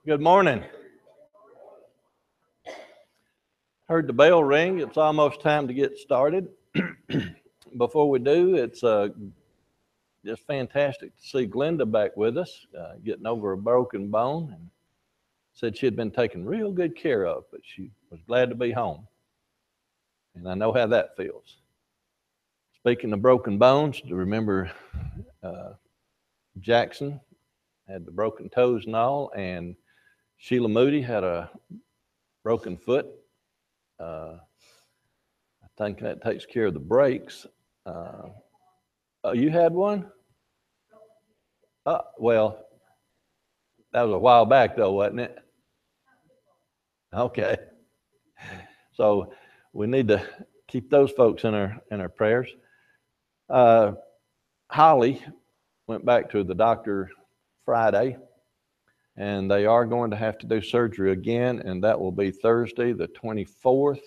Good morning. Heard the bell ring. It's almost time to get started. Before we do, it's just fantastic to see Glenda back with us, getting over a broken bone, and said she had been taken real good care of, but she was glad to be home. And I know how that feels. Speaking of broken bones, do you remember Jackson had the broken toes and all, and Sheila Moody had a broken foot. I think that takes care of the brakes. Oh, you had one? Well, that was a while back, though, wasn't it? Okay. So we need to keep those folks in our prayers. Holly went back to the doctor Friday, and they are going to have to do surgery again, and that will be Thursday, the 24th.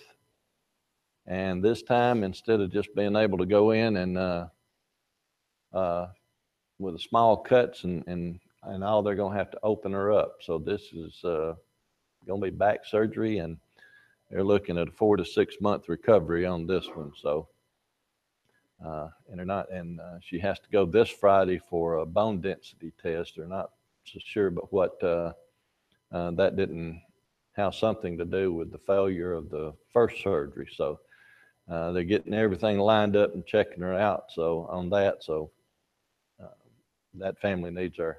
And this time, instead of just being able to go in and with the small cuts and all, they're going to have to open her up. So this is going to be back surgery, and they're looking at a 4 to 6 month recovery on this one. So, and they're not, and she has to go this Friday for a bone density test. They're not so sure, but what that didn't have something to do with the failure of the first surgery. So they're getting everything lined up and checking her out. So on that, so that family needs our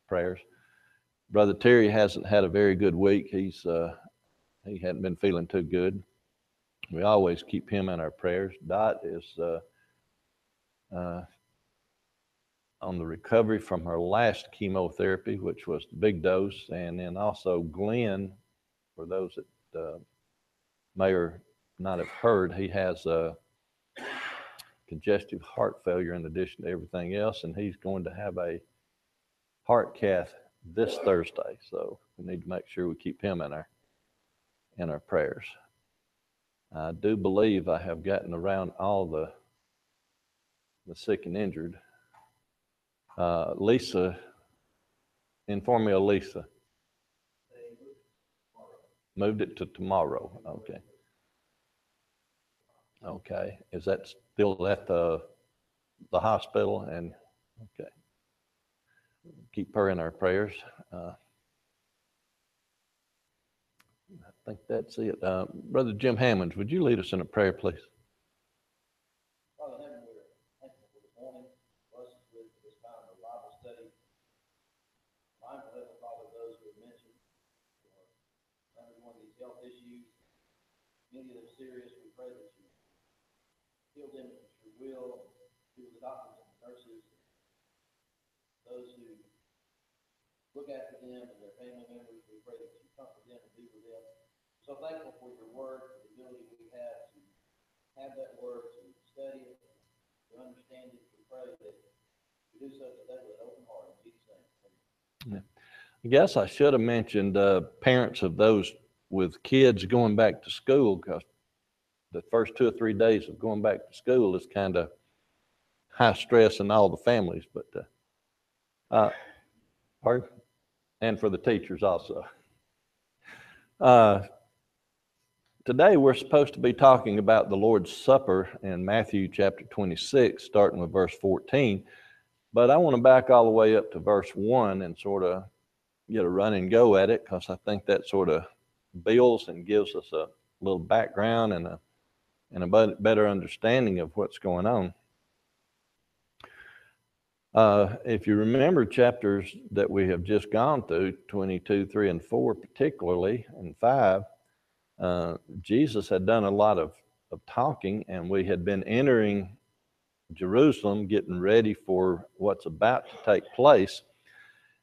prayers. Brother Terry hasn't had a very good week. He hadn't been feeling too good. We always keep him in our prayers. Dot is on the recovery from her last chemotherapy, which was the big dose, and then also Glenn, for those that may or not have heard, he has congestive heart failure in addition to everything else, and he's going to have a heart cath this Thursday. So we need to make sure we keep him in our prayers. I do believe I have gotten around all the sick and injured. Lisa, inform me of Lisa. Moved it to tomorrow. Okay. Okay. Is that still at the hospital? And okay. Keep her in our prayers. I think that's it. Brother Jim Hammonds, would you lead us in a prayer, please? Father in heaven, we're thankful for this morning. Bless us with this time of Bible study. Mindful, Heavenly Father, of those who have mentioned undergoing these health issues. Many of them serious. We pray that you heal them with your will, be with the doctors and the nurses, those who look after them and their family members. We pray that you comfort them and be with them. So thankful for your word, for the ability we have to have that word, to study it, to understand it. We pray that you do so today with an open heart. In Jesus' name. I guess I should have mentioned parents of those with kids going back to school, because the first 2 or 3 days of going back to school is kind of high stress in all the families, but pardon? And for the teachers also. Today we're supposed to be talking about the Lord's Supper in Matthew chapter 26, starting with verse 14. But I want to back all the way up to verse 1 and sort of get a run and go at it, because I think that sort of builds and gives us a little background and a better understanding of what's going on. If you remember chapters that we have just gone through, 22, 3, and 4 particularly, and 5, Jesus had done a lot of talking, and we had been entering Jerusalem, getting ready for what's about to take place.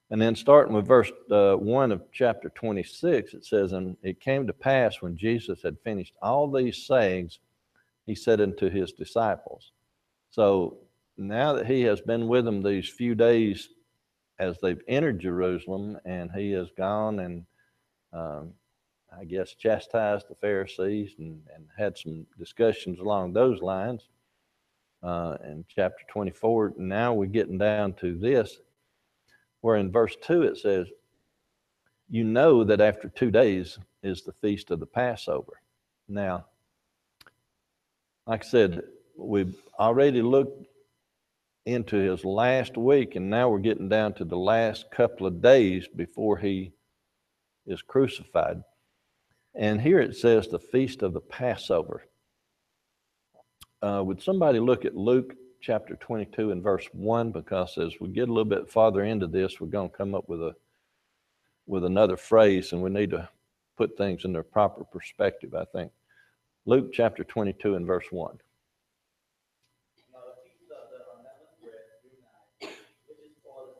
And then starting with verse 1 of chapter 26, it says, "And it came to pass when Jesus had finished all these sayings, he said unto his disciples." So now that he has been with them these few days as they've entered Jerusalem, and he has gone and I guess chastised the Pharisees and had some discussions along those lines. In chapter 24, now we're getting down to this, where in verse 2 it says, you know that after 2 days is the feast of the Passover. Now, like I said, we've already looked into his last week, and now we're getting down to the last couple of days before he is crucified. And here it says the feast of the Passover. Would somebody look at Luke chapter 22 and verse 1? Because as we get a little bit farther into this, we're going to come up with another phrase, and we need to put things in their proper perspective, I think. Luke chapter 22 and verse 1. Now the feast of the unleavened bread drew nigh, which is for the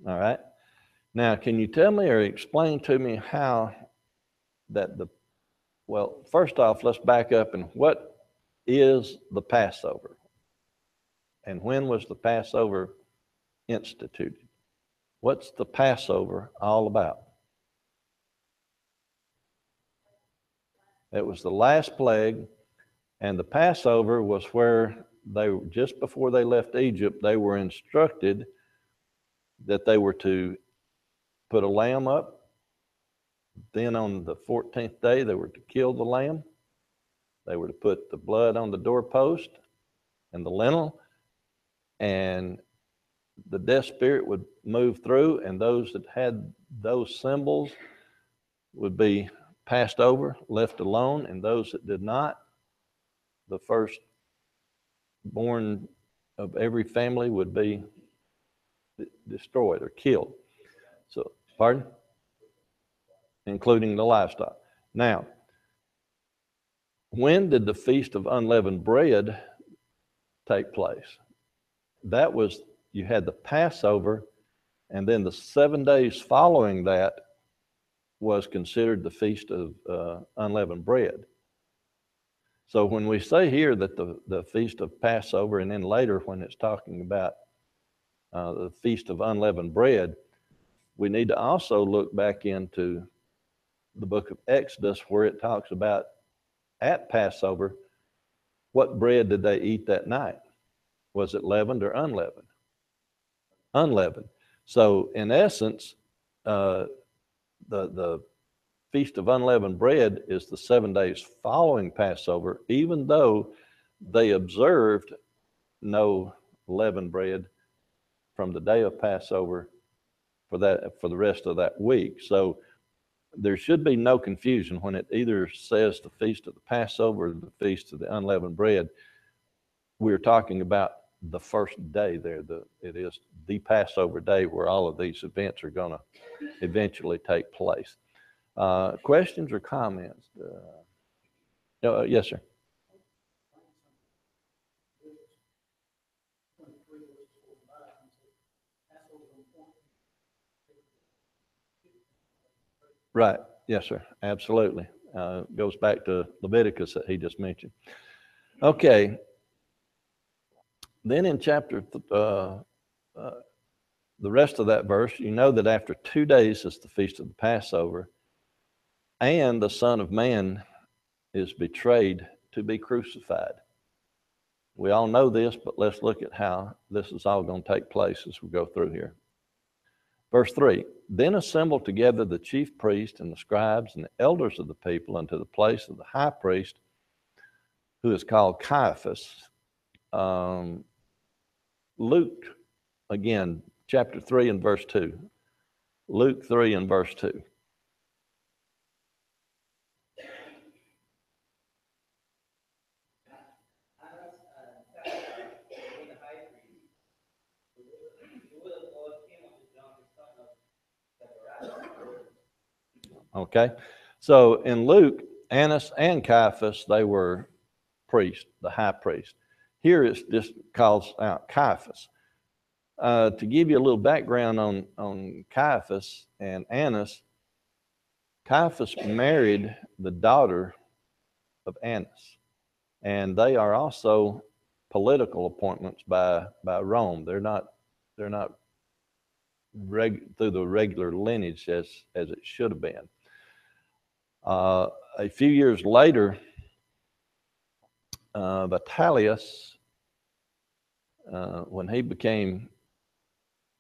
Passover. All right. Now, can you tell me or explain to me how that well, first off, let's back up, and what is the Passover? And when was the Passover instituted? What's the Passover all about? It was the last plague, and the Passover was where just before they left Egypt, they were instructed that they were to put a lamb up. Then on the 14th day, they were to kill the lamb. They were to put the blood on the doorpost and the lintel, and the death spirit would move through, and those that had those symbols would be passed over, left alone, and those that did not, the firstborn of every family would be destroyed or killed. So, pardon? Including the livestock. Now, when did the Feast of Unleavened Bread take place? That was, you had the Passover, and then the 7 days following that was considered the Feast of Unleavened Bread. So when we say here that the Feast of Passover, and then later when it's talking about the Feast of Unleavened Bread, we need to also look back into the book of Exodus, where it talks about at Passover, what bread did they eat that night? Was it leavened or unleavened? Unleavened. So in essence, the Feast of Unleavened Bread is the 7 days following Passover, even though they observed no leavened bread from the day of Passover for the rest of that week. So there should be no confusion when it either says the Feast of the Passover or the Feast of the Unleavened Bread. We're talking about the first day there. It is the Passover day where all of these events are going to eventually take place. Questions or comments? Yes, sir. Right. Yes, sir. Absolutely. Goes back to Leviticus that he just mentioned. Okay. Then in chapter, the rest of that verse, you know that after 2 days is the Feast of the Passover, and the Son of Man is betrayed to be crucified. We all know this, but let's look at how this is all going to take place as we go through here. Verse 3, then assembled together the chief priest and the scribes and the elders of the people unto the place of the high priest, who is called Caiaphas. Luke, again, chapter 3 and verse 2. Luke 3 and verse 2. Okay, so in Luke, Annas and Caiaphas, they were priests, the high priest. Here it just calls out Caiaphas. To give you a little background on Caiaphas and Annas, Caiaphas married the daughter of Annas, and they are also political appointments by Rome. They're not through the regular lineage as it should have been. A few years later, Vitellius, when he became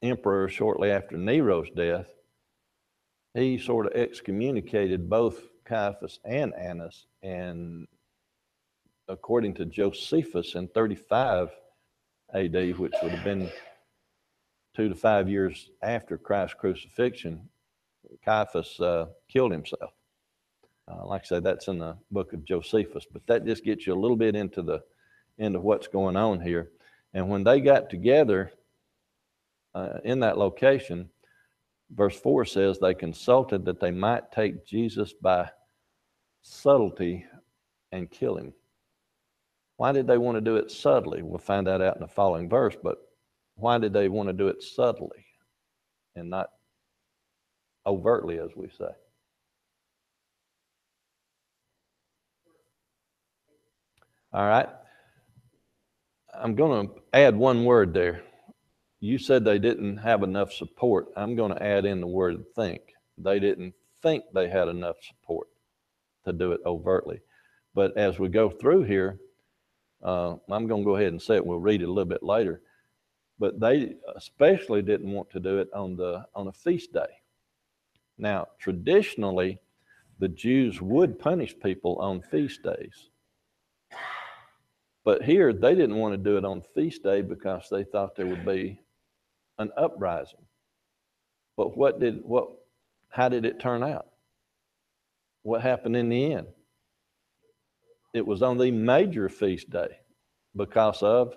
emperor shortly after Nero's death, he sort of excommunicated both Caiaphas and Annas, and according to Josephus in 35 AD, which would have been 2 to 5 years after Christ's crucifixion, Caiaphas killed himself. Like I said, that's in the book of Josephus, but that just gets you a little bit into what's going on here. And when they got together in that location, verse 4 says they consulted that they might take Jesus by subtlety and kill him. Why did they want to do it subtly? We'll find that out in the following verse, but why did they want to do it subtly and not overtly, as we say? All right. I'm going to add one word there. You said they didn't have enough support. I'm going to add in the word think. They didn't think they had enough support to do it overtly. But as we go through here, I'm going to go ahead and say it. We'll read it a little bit later. But they especially didn't want to do it on a feast day. Now, traditionally, the Jews would punish people on feast days. But here, they didn't want to do it on feast day because they thought there would be an uprising. But how did it turn out? What happened in the end? It was on the major feast day because of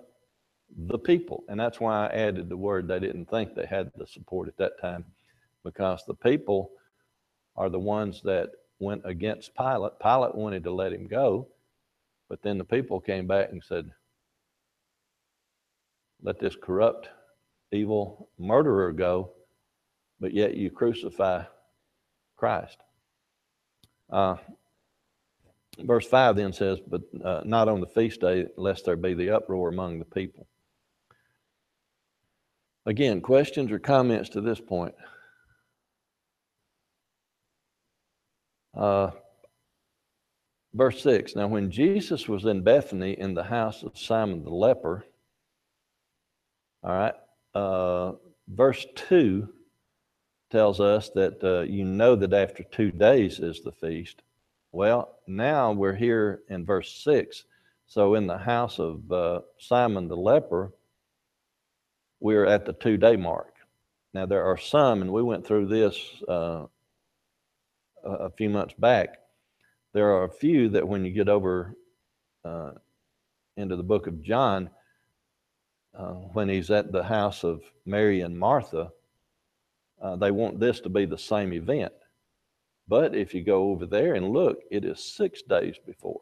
the people. And that's why I added the word they didn't think they had the support at that time, because the people are the ones that went against Pilate. Pilate wanted to let him go, but then the people came back and said, let this corrupt, evil murderer go, but yet you crucify Christ. Verse 5 then says, but not on the feast day, lest there be the uproar among the people. Again, questions or comments to this point? Verse 6, now when Jesus was in Bethany in the house of Simon the leper, all right, verse 2 tells us that you know that after 2 days is the feast. Well, now we're here in verse 6. So in the house of Simon the leper, we're at the 2-day mark. Now there are some, and we went through this a few months back, there are a few that when you get over into the book of John, when he's at the house of Mary and Martha, they want this to be the same event. But if you go over there and look, it is 6 days before.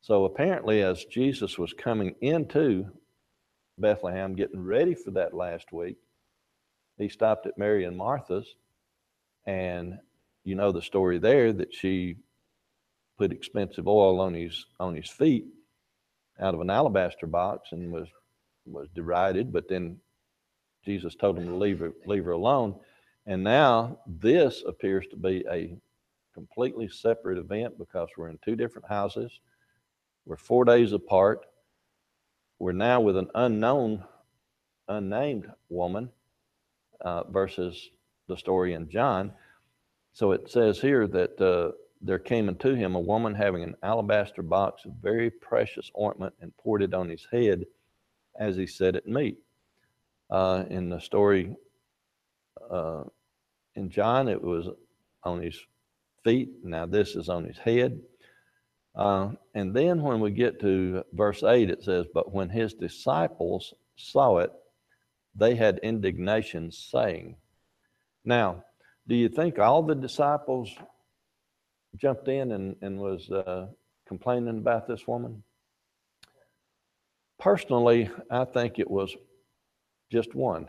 So apparently as Jesus was coming into Bethlehem, getting ready for that last week, he stopped at Mary and Martha's, and you know the story there, that she put expensive oil on his feet out of an alabaster box and was derided, but then Jesus told him to leave her alone. And now this appears to be a completely separate event because we're in 2 different houses. We're 4 days apart. We're now with an unnamed woman versus the story in John. So it says here that there came unto him a woman having an alabaster box of very precious ointment and poured it on his head as he sat at meat. In the story in John, it was on his feet. Now this is on his head. And then when we get to verse 8, it says, but when his disciples saw it, they had indignation, saying. Now, do you think all the disciples jumped in and was complaining about this woman? Personally, I think it was just one,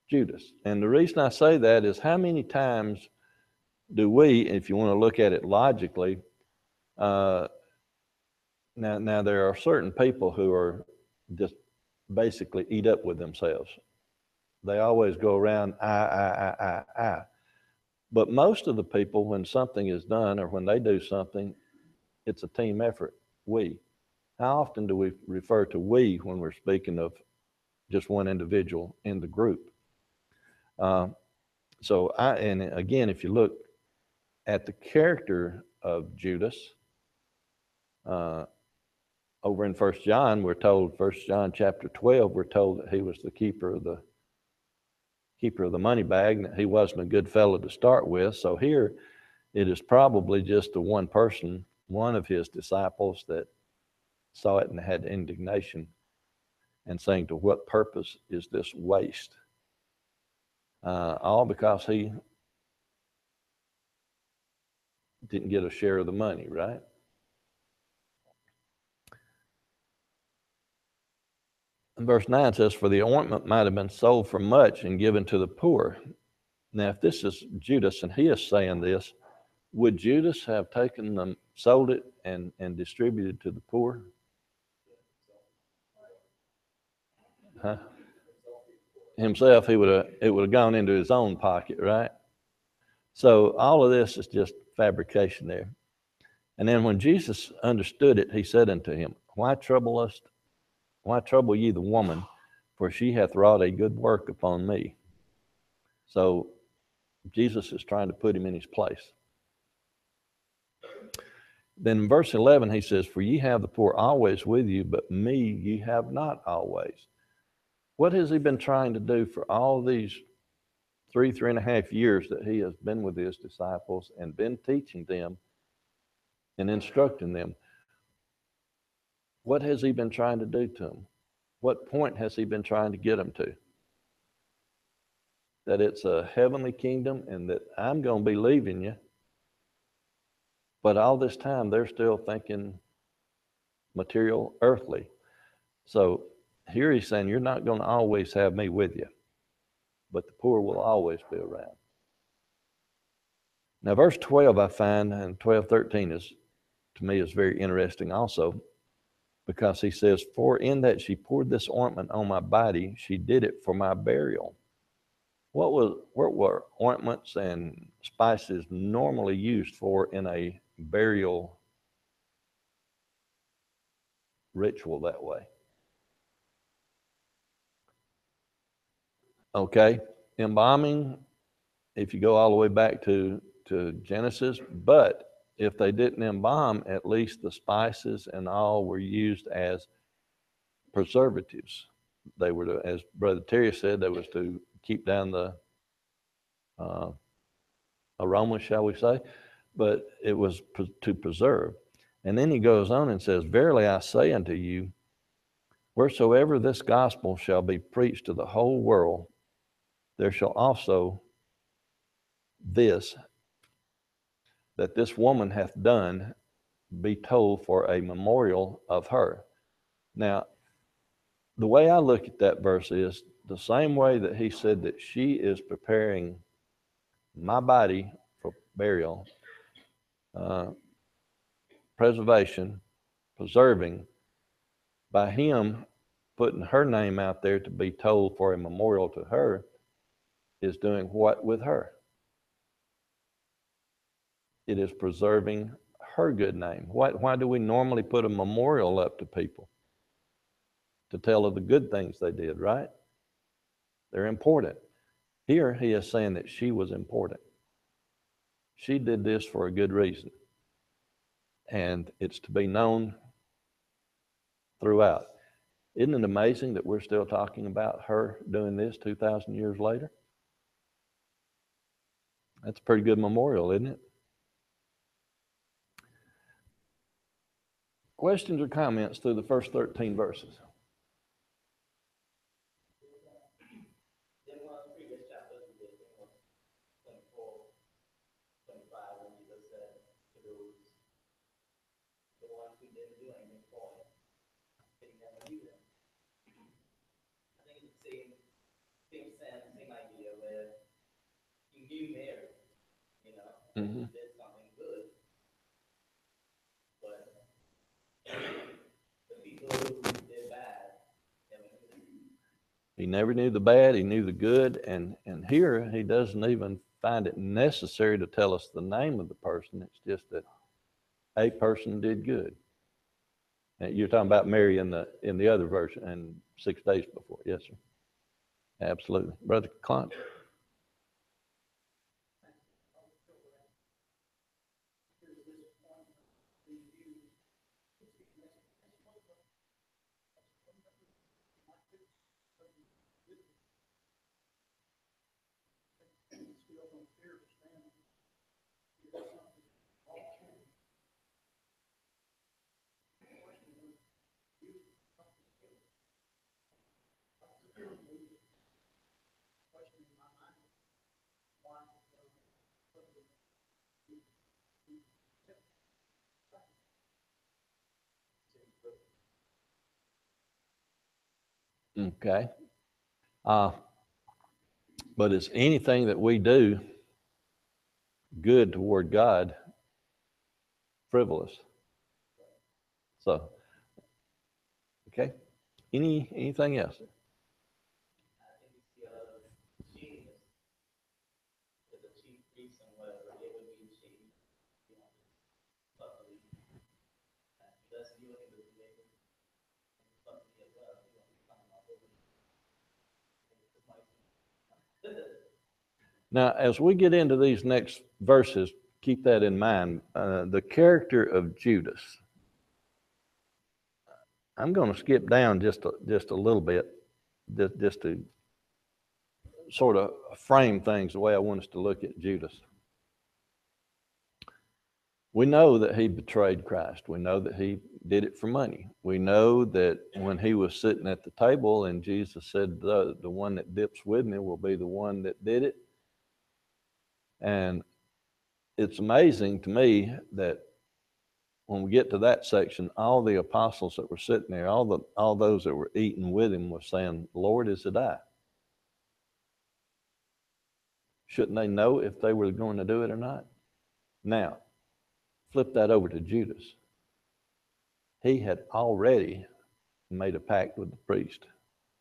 Judas. And the reason I say that is, how many times do we, if you want to look at it logically, now there are certain people who are just basically eat up with themselves. They always go around, I. But most of the people, when something is done or when they do something, it's a team effort, we. How often do we refer to we when we're speaking of just one individual in the group? So and again, if you look at the character of Judas, over in 1 John, we're told, 1 John chapter 12, we're told that he was the keeper of the money bag, and that he wasn't a good fellow to start with. So here, it is probably just the one person, one of his disciples, that saw it and had indignation and saying, to what purpose is this waste? All because he didn't get a share of the money, right? And verse 9 says, for the ointment might have been sold for much and given to the poor. Now, if this is Judas and he is saying this, would Judas have taken them, sold it, and distributed to the poor? Huh? Himself, it would have gone into his own pocket, right? So all of this is just fabrication there. And then when Jesus understood it, he said unto him, why trouble ye the woman? For she hath wrought a good work upon me. So Jesus is trying to put him in his place. Then in verse 11, he says, for ye have the poor always with you, but me ye have not always. What has he been trying to do for all these 3.5 years that he has been with his disciples and been teaching them and instructing them? What has he been trying to do to them? What point has he been trying to get them to? That it's a heavenly kingdom and that I'm going to be leaving you. But all this time, they're still thinking material, earthly. So here he's saying, you're not going to always have me with you, but the poor will always be around. Now, verse 12, I find, and 12:13 is, to me, is very interesting also, because he says, for in that she poured this ointment on my body, she did it for my burial. What were ointments and spices normally used for in a burial ritual that way? Okay, embalming, if you go all the way back to Genesis, but if they didn't embalm, at least the spices and all were used as preservatives. They were to, as Brother Terry said, they was to keep down the aroma, shall we say, but it was to preserve. And then he goes on and says, verily I say unto you, wheresoever this gospel shall be preached to the whole world, there shall also this, that this woman hath done, be told for a memorial of her. Now, the way I look at that verse is the same way that he said that she is preparing my body for burial, preservation, preserving, by him putting her name out there to be told for a memorial to her, is doing what with her? It is preserving her good name. Why do we normally put a memorial up to people? To tell of the good things they did, right? They're important. Here he is saying that she was important. She did this for a good reason. And it's to be known throughout. Isn't it amazing that we're still talking about her doing this 2,000 years later? That's a pretty good memorial, isn't it? Questions or comments through the first 13 verses? In one of the previous chapters, we did in 24, 25, when Jesus said to those, the ones who didn't do anything for him, that he never knew them. I think it's the same sense, same idea where you knew Mary, you know, Mm-hmm. did something good, but the people who did bad never knew them. He never knew the bad, he knew the good, and here he doesn't even find it necessary to tell us the name of the person. It's just that a person did good. And you're talking about Mary in the other version, and 6 days before. Yes, sir. Absolutely. Brother Clint. Okay. But is anything that we do good toward God frivolous? So, okay. Anything else? I think it's cheating is a cheap reason whatever it would be cheap, you know, luckily. That's you look at the behavior something as well, you know, talking about it. Now, as we get into these next verses, keep that in mind. The character of Judas. I'm going to skip down just a little bit, just to sort of frame things the way I want us to look at Judas. We know that he betrayed Christ. We know that he did it for money. We know that when he was sitting at the table and Jesus said, the one that dips with me will be the one that did it. And it's amazing to me that when we get to that section, all the apostles that were sitting there, all those that were eating with him were saying, Lord, is it I? Shouldn't they know if they were going to do it or not? Now, flip that over to Judas. He had already made a pact with the priest,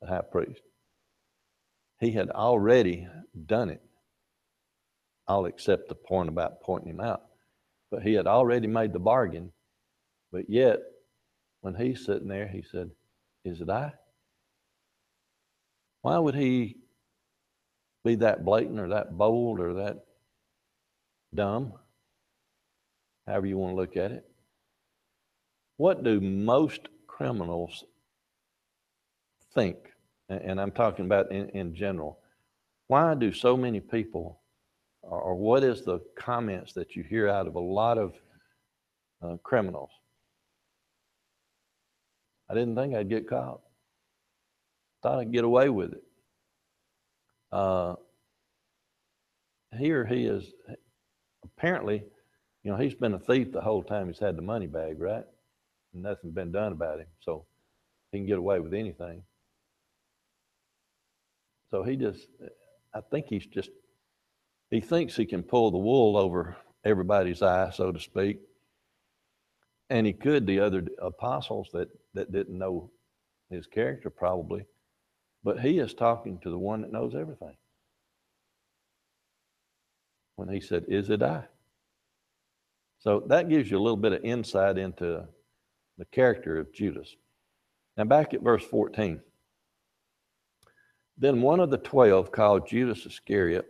the high priest. He had already done it. I'll accept the point about pointing him out. But he had already made the bargain. But yet, when he's sitting there, he said, is it I? Why would he be that blatant or that bold or that dumb? However you want to look at it. What do most criminals think? And I'm talking about in general. Why do so many people, or what is the comments that you hear out of a lot of criminals? I didn't think I'd get caught. Thought I'd get away with it. Here he is, apparently, you know, he's been a thief the whole time he's had the money bag, right? And nothing's been done about him, so he can get away with anything. So I think he thinks he can pull the wool over everybody's eye, so to speak. And he could the other apostles that didn't know his character probably, but he is talking to the one that knows everything. When he said, is it I? So that gives you a little bit of insight into the character of Judas. Now back at verse 14. Then one of the 12, called Judas Iscariot,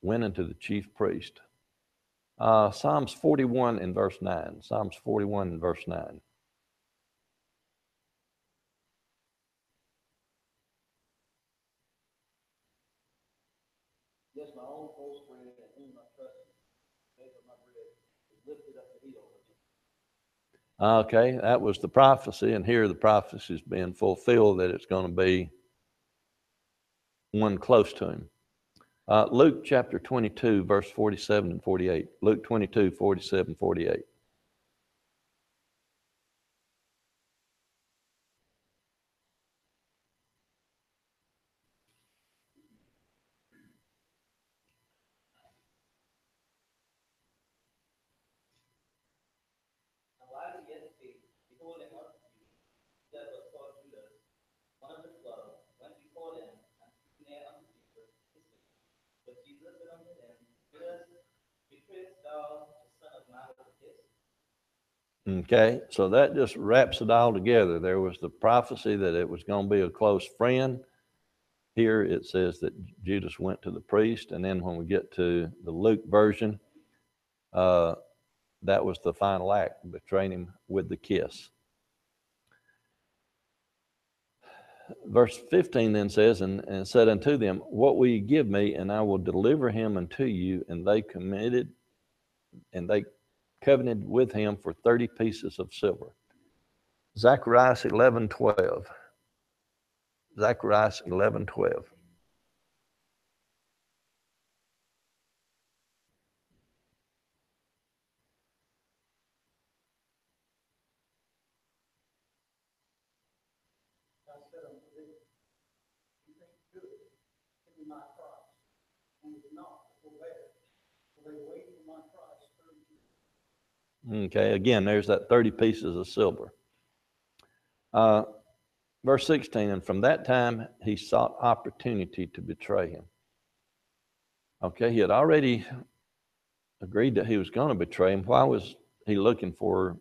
went into the chief priest. Psalms 41 and verse 9. Psalms 41 and verse 9. Yes, my own close friend and whom I trusted, made of my bread, is lifted up the hill. Okay, that was the prophecy, and here the prophecy is being fulfilled that it's going to be one close to him. Luke chapter 22, verse 47 and 48. Luke 22, 47, 48. And while he yet spake, behold, a multitude that was called Judas, one of the 12, went before them, and stood near unto Jesus, kissing. But Jesus said unto them, Judas, betrayest thou the Son of Man with a kiss? Okay, so that just wraps it all together. There was the prophecy that it was going to be a close friend. Here it says that Judas went to the priest, and then when we get to the Luke version, that was the final act, betraying him with the kiss. Verse 15 then says, and said unto them, what will you give me, and I will deliver him unto you? And they covenanted with him for 30 pieces of silver. Zacharias 11:12. Zacharias 11:12. I said unto them, you think good, give me my price. And if not, forbear. For they wait for my price 30 years. Okay, again, there's that 30 pieces of silver. Verse 16, and from that time he sought opportunity to betray him. Okay, he had already agreed that he was going to betray him. Why was he looking for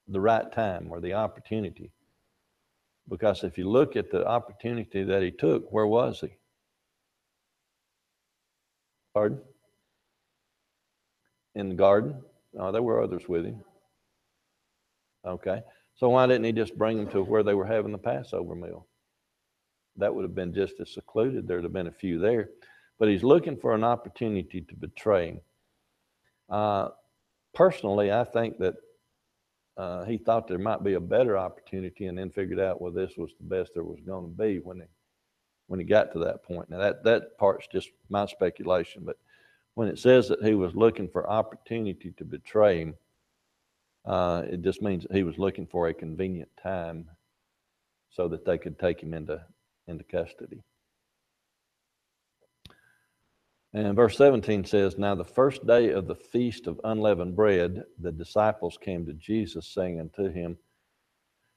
the right time or the opportunity? Because if you look at the opportunity that he took, where was he? Pardon? In the garden? Oh, there were others with him. Okay. So why didn't he just bring them to where they were having the Passover meal? That would have been just as secluded. There'd have been a few there. But he's looking for an opportunity to betray him. Personally, I think that he thought there might be a better opportunity and then figured out, well, this was the best there was going to be when he got to that point. Now, that part's just my speculation. But when it says that he was looking for opportunity to betray him, it just means that he was looking for a convenient time so that they could take him into custody. And verse 17 says, now the first day of the feast of unleavened bread, the disciples came to Jesus, saying unto him,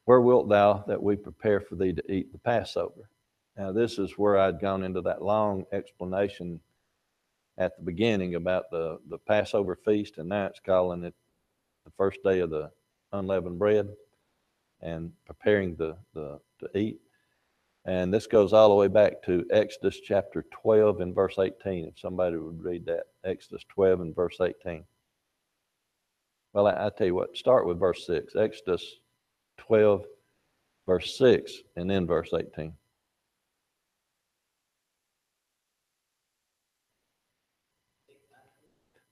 where wilt thou that we prepare for thee to eat the Passover? Now this is where I'd gone into that long explanation at the beginning about the Passover feast, and now it's calling it the first day of the unleavened bread and preparing to eat. And this goes all the way back to Exodus chapter 12 and verse 18, if somebody would read that. Exodus 12 and verse 18. Well, I tell you what, start with verse 6. Exodus 12, verse 6, and then verse 18.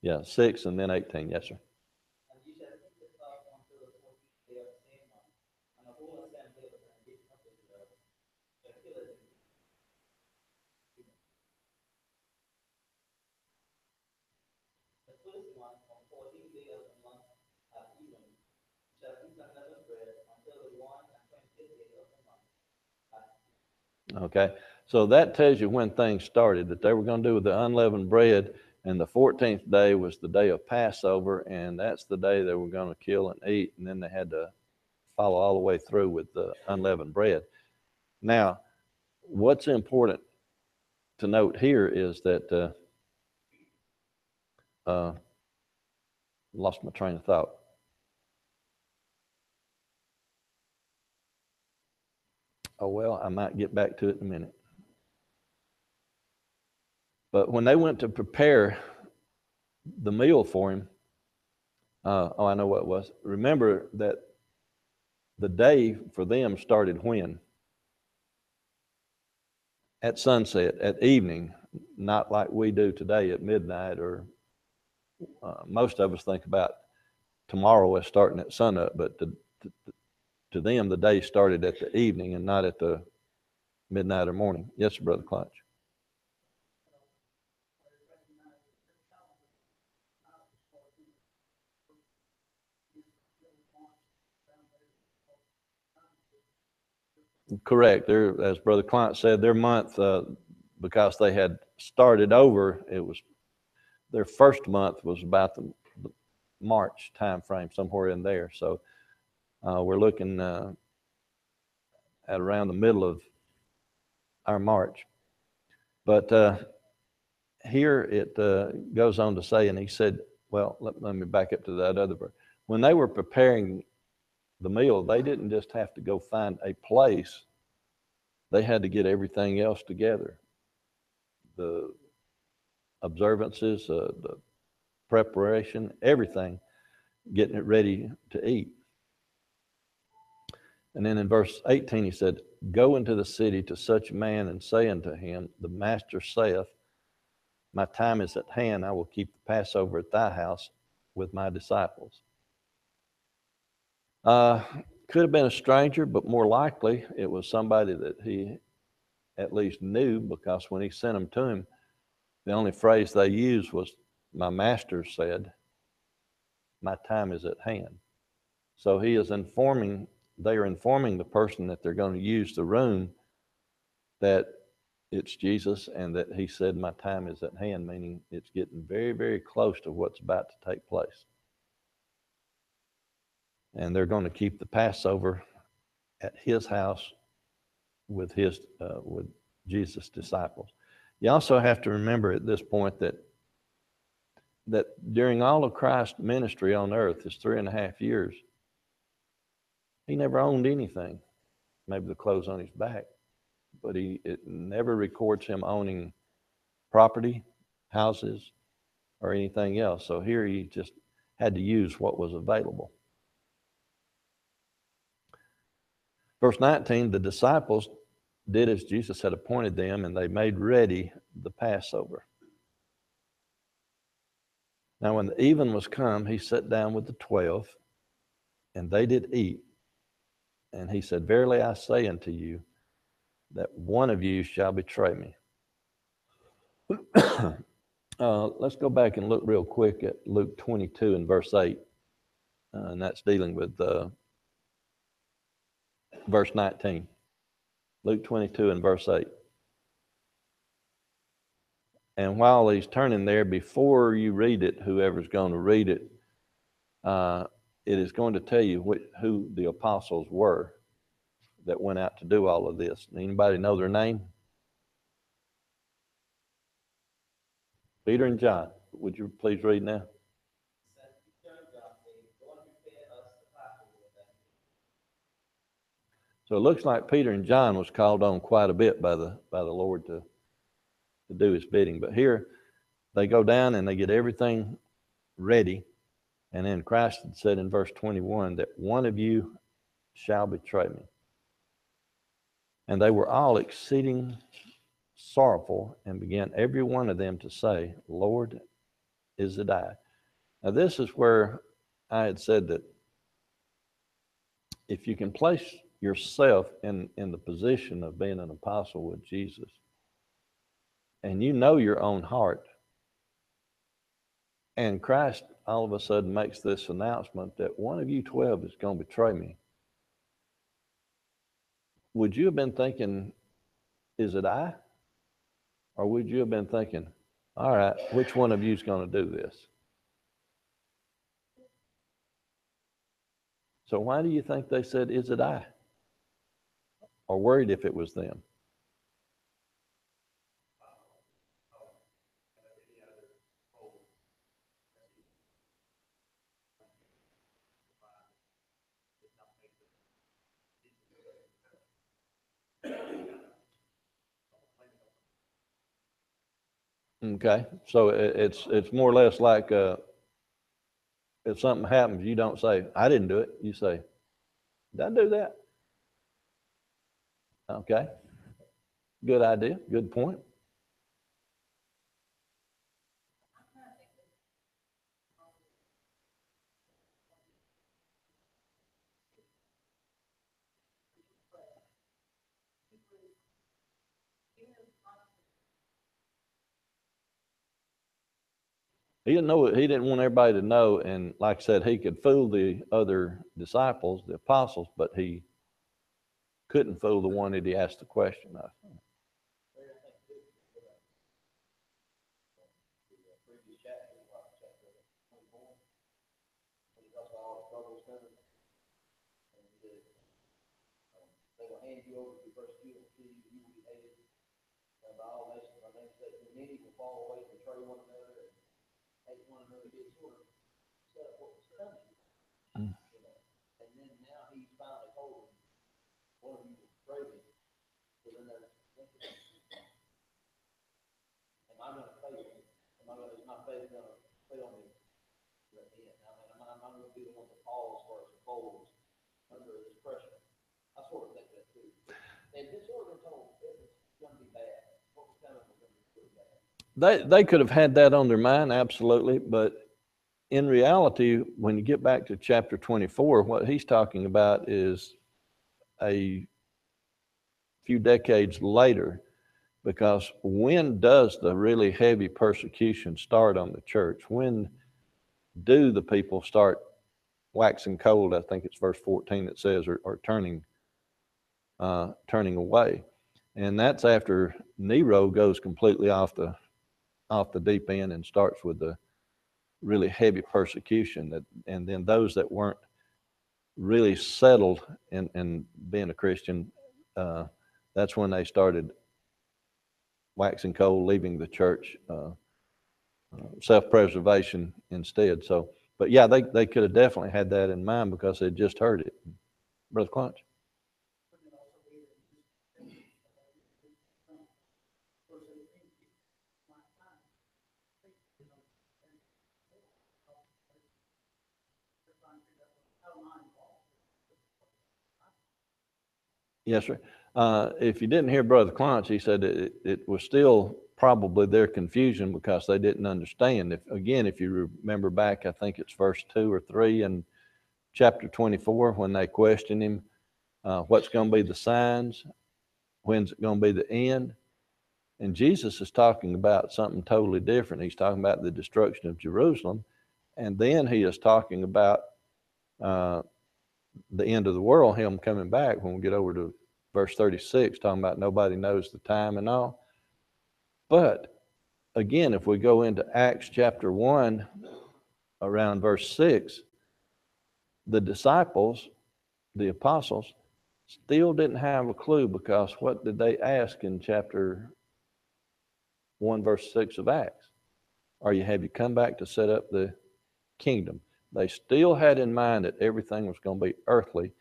Yeah, 6 and then 18. Yes, sir. And ye shall keep the fast until the 14th day of the same month, and the whole assembly of the congregation of Israel shall kill it. The first one, on 14th day of the month at even, shall eat unleavened bread until the 21st day of the month at even. Okay, so that tells you when things started, that they were going to do with the unleavened bread, and the 14th day was the day of Passover, and that's the day they were going to kill and eat, and then they had to follow all the way through with the unleavened bread. Now, what's important to note here is that lost my train of thought. Oh, well, I might get back to it in a minute. But when they went to prepare the meal for him, I know what it was. Remember that the day for them started when? At sunset, at evening, not like we do today at midnight, or most of us think about tomorrow as starting at sunup, but to them, the day started at the evening and not at the midnight or morning. Yes, Brother Clutch. Correct. As Brother Client said, their month, because they had started over, it was their first month was about the March time frame, somewhere in there. So we're looking at around the middle of our March. But here it goes on to say, and he said, well, let me back up to that other verse. When they were preparing the meal, they didn't just have to go find a place. They had to get everything else together. The observances, the preparation, everything, getting it ready to eat. And then in verse 18, he said, go into the city to such a man and say unto him, the master saith, my time is at hand. I will keep the Passover at thy house with my disciples. Could have been a stranger, but more likely it was somebody that he at least knew, because when he sent them to him, the only phrase they used was, my master said, my time is at hand. So they are informing the person that they're going to use the room that it's Jesus, and that he said, my time is at hand, meaning it's getting very, very close to what's about to take place. And they're going to keep the Passover at his house with Jesus' disciples. You also have to remember at this point that during all of Christ's ministry on earth, his 3.5 years, he never owned anything, maybe the clothes on his back, but it never records him owning property, houses, or anything else. So here he just had to use what was available. Verse 19, the disciples did as Jesus had appointed them, and they made ready the Passover. Now when the even was come, he sat down with the 12, and they did eat. And he said, verily I say unto you, that one of you shall betray me. Let's go back and look real quick at Luke 22 and verse 8. And that's dealing with verse 19. Luke 22 and verse 8. And while he's turning there, before you read it, whoever's going to read it, it is going to tell you who the apostles were that went out to do all of this. Anybody know their name? Peter and John. Would you please read now? So it looks like Peter and John was called on quite a bit by the Lord to do his bidding. But here they go down and they get everything ready. And then Christ had said in verse 21 that one of you shall betray me. And they were all exceeding sorrowful, and began every one of them to say, Lord, is it I? Now this is where I had said that if you can place yourself in the position of being an apostle with Jesus, and you know your own heart, and Christ all of a sudden makes this announcement that one of you 12 is going to betray me, would you have been thinking, is it I? Or would you have been thinking, all right, which one of you is going to do this? So why do you think they said, is it I? Or worried if it was them? Okay, so it's more or less like if something happens, you don't say, I didn't do it. You say, did I do that? Okay, good idea, good point. He didn't know it. He didn't want everybody to know. And like I said, he could fool the other disciples, the apostles, but he couldn't fool the one that he asked the question of. They will hand you over to be persecuted, you will be hated by all nations. My name says, and many will fall away, betray one another, and hate one another. It's sort of set up what was coming. You know. And then now he's finally told them, one of you will betray me. So then they're thinking, am I going to fail? Is my faith going to fail me at the end? I mean, am I going to be the one that falls first and folds under this pressure? They could have had that on their mind, absolutely, but in reality, when you get back to chapter 24, what he's talking about is a few decades later, because when does the really heavy persecution start on the church? When do the people start waxing cold? I think it's verse 14 that says, or turning away. And that's after Nero goes completely off the deep end and starts with the really heavy persecution. And then those that weren't really settled in being a Christian, that's when they started waxing cold, leaving the church, self-preservation instead. So, but yeah, they could have definitely had that in mind because they just heard it. Brother Clunch. Yes, sir. If you didn't hear Brother Clunch, he said it was still probably their confusion because they didn't understand. If you remember back, I think it's verse 2 or 3 in chapter 24, when they question him, what's going to be the signs? When's it going to be the end? And Jesus is talking about something totally different. He's talking about the destruction of Jerusalem. And then he is talking about the end of the world, him coming back when we get over to verse 36, talking about nobody knows the time and all. But again, if we go into Acts chapter 1, around verse 6, the disciples, the apostles, still didn't have a clue, because what did they ask in chapter 1, verse 6 of Acts? Have you come back to set up the kingdom? They still had in mind that everything was going to be earthly.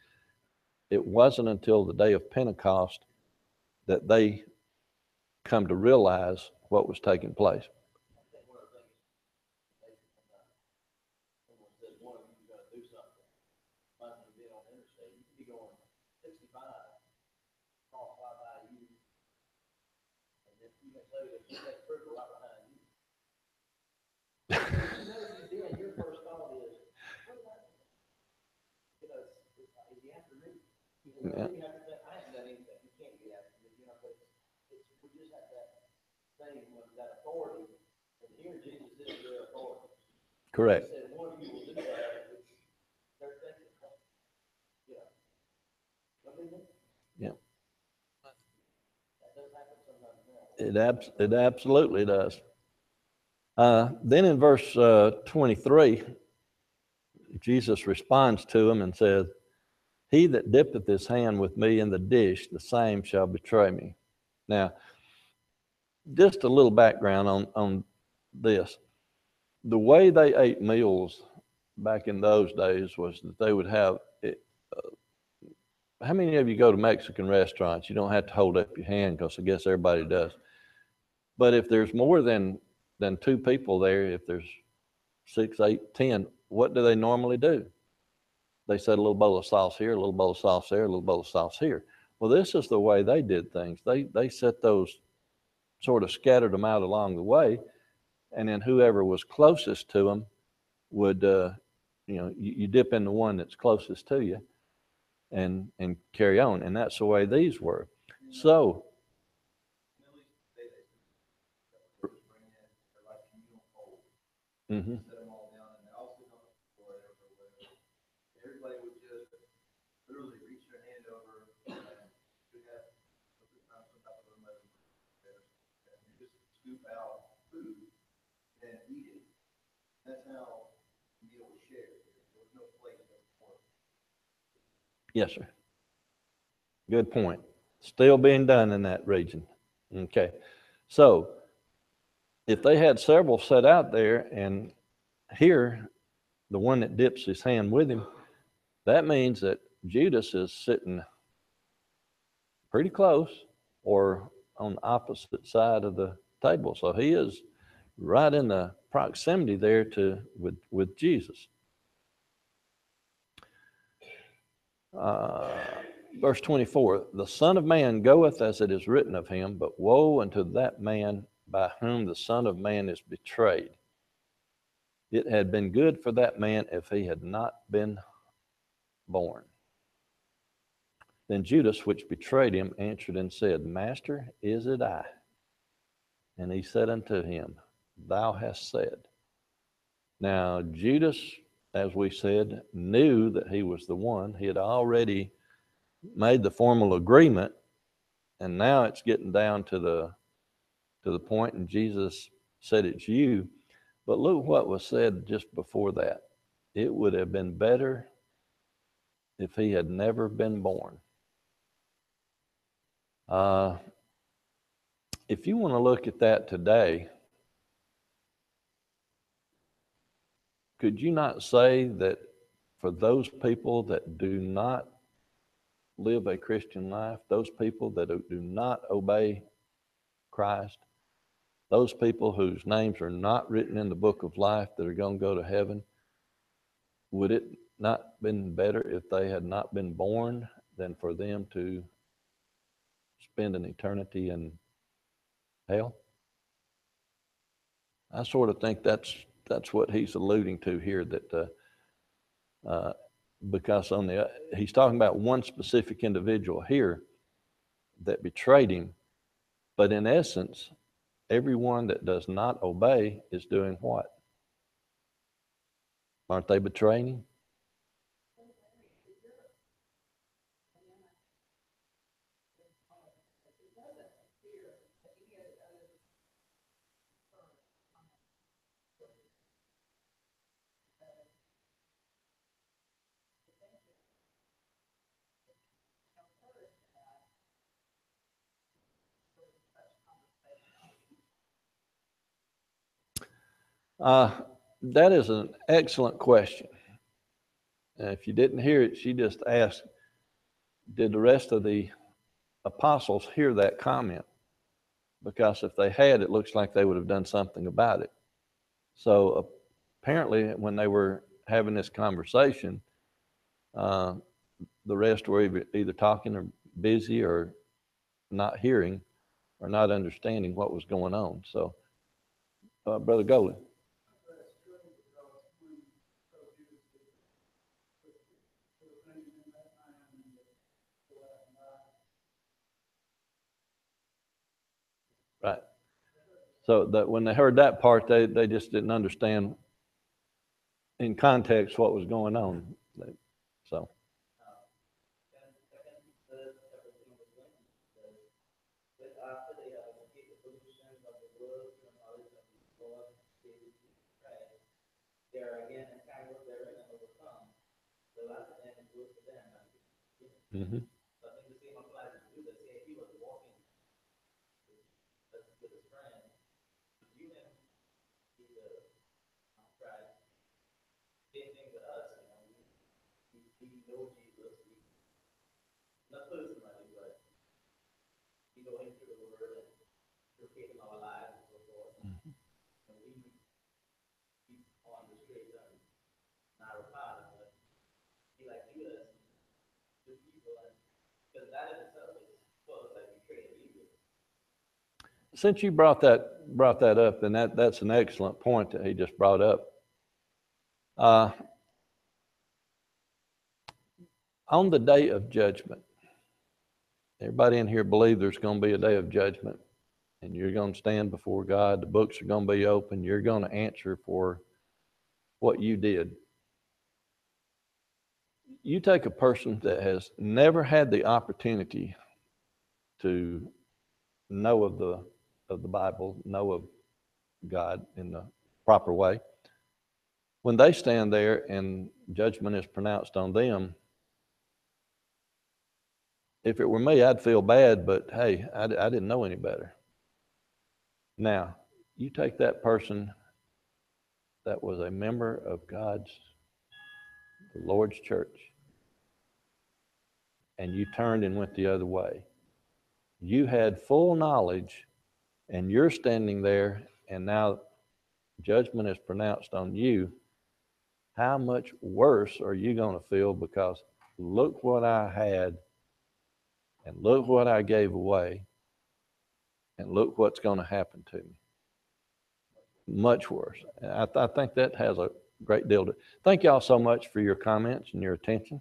It wasn't until the day of Pentecost that they come to realize what was taking place. Your first thought is, is he after me? Yeah. You have to think, I haven't done anything. You can't be after me. But we just have that thing with that authority. And here Jesus is their authority. Correct. He said, one of you will do that. They're thinking, Yeah. That does happen sometimes now. It absolutely does. Then in verse 23, Jesus responds to him and says, "He that dippeth his hand with me in the dish, the same shall betray me." Now, just a little background on this. The way they ate meals back in those days was that they would have it. How many of you go to Mexican restaurants? You don't have to hold up your hand, because I guess everybody does. But if there's more than two people there, if there's 6, 8, 10, what do they normally do? They set a little bowl of sauce here, a little bowl of sauce there, a little bowl of sauce here. Well, this is the way they did things. They set those, sort of scattered them out along the way, and then whoever was closest to them would, you dip in the one that's closest to you, and carry on. And that's the way these were. So, mm-hmm. Everybody would just literally reach their hand over and you have some type of emotion and just scoop out food and eat it. That's how the meal was shared. There was no plate for it. Yes, sir. Good point. Still being done in that region. Okay. So, if they had several set out there, and here, the one that dips his hand with him, that means that Judas is sitting pretty close or on the opposite side of the table. So he is right in the proximity there with Jesus. Verse 24, the Son of Man goeth as it is written of him, but woe unto that man by whom the Son of Man is betrayed. It had been good for that man if he had not been born. Then Judas, which betrayed him, answered and said, Master, is it I? And he said unto him, Thou hast said. Now Judas, as we said, knew that he was the one. He had already made the formal agreement, and now it's getting down to the point, and Jesus said, It's you. But look what was said just before that. It would have been better if he had never been born. If you want to look at that today, could you not say that for those people that do not live a Christian life, those people that do not obey Christ, those people whose names are not written in the book of life that are going to go to heaven, would it not been better if they had not been born than for them to spend an eternity in hell? I sort of think that's what he's alluding to here, that because he's talking about one specific individual here that betrayed him, but in essence, everyone that does not obey is doing what? Aren't they betraying him? That is an excellent question. If you didn't hear it, she just asked, did the rest of the apostles hear that comment? Because if they had, it looks like they would have done something about it. So apparently, when they were having this conversation, the rest were either talking or busy or not hearing or not understanding what was going on. So, Brother Golan. Right. So that when they heard that part, they just didn't understand in context what was going on. So. Mm-hmm. Since you brought that up, then that's an excellent point that he just brought up. On the day of judgment, everybody in here believe there's going to be a day of judgment, and you're going to stand before God. The books are going to be open. You're going to answer for what you did. You take a person that has never had the opportunity to know of the Bible, know of God in the proper way. When they stand there and judgment is pronounced on them, if it were me, I'd feel bad, but hey, I didn't know any better. Now, you take that person that was a member of the Lord's church, and you turned and went the other way. You had full knowledge, and you're standing there, and now judgment is pronounced on you. How much worse are you going to feel because look what I had and look what I gave away, And look what's going to happen to me. Much worse. And I think that has a great deal to. Thank y'all so much for your comments and your attention.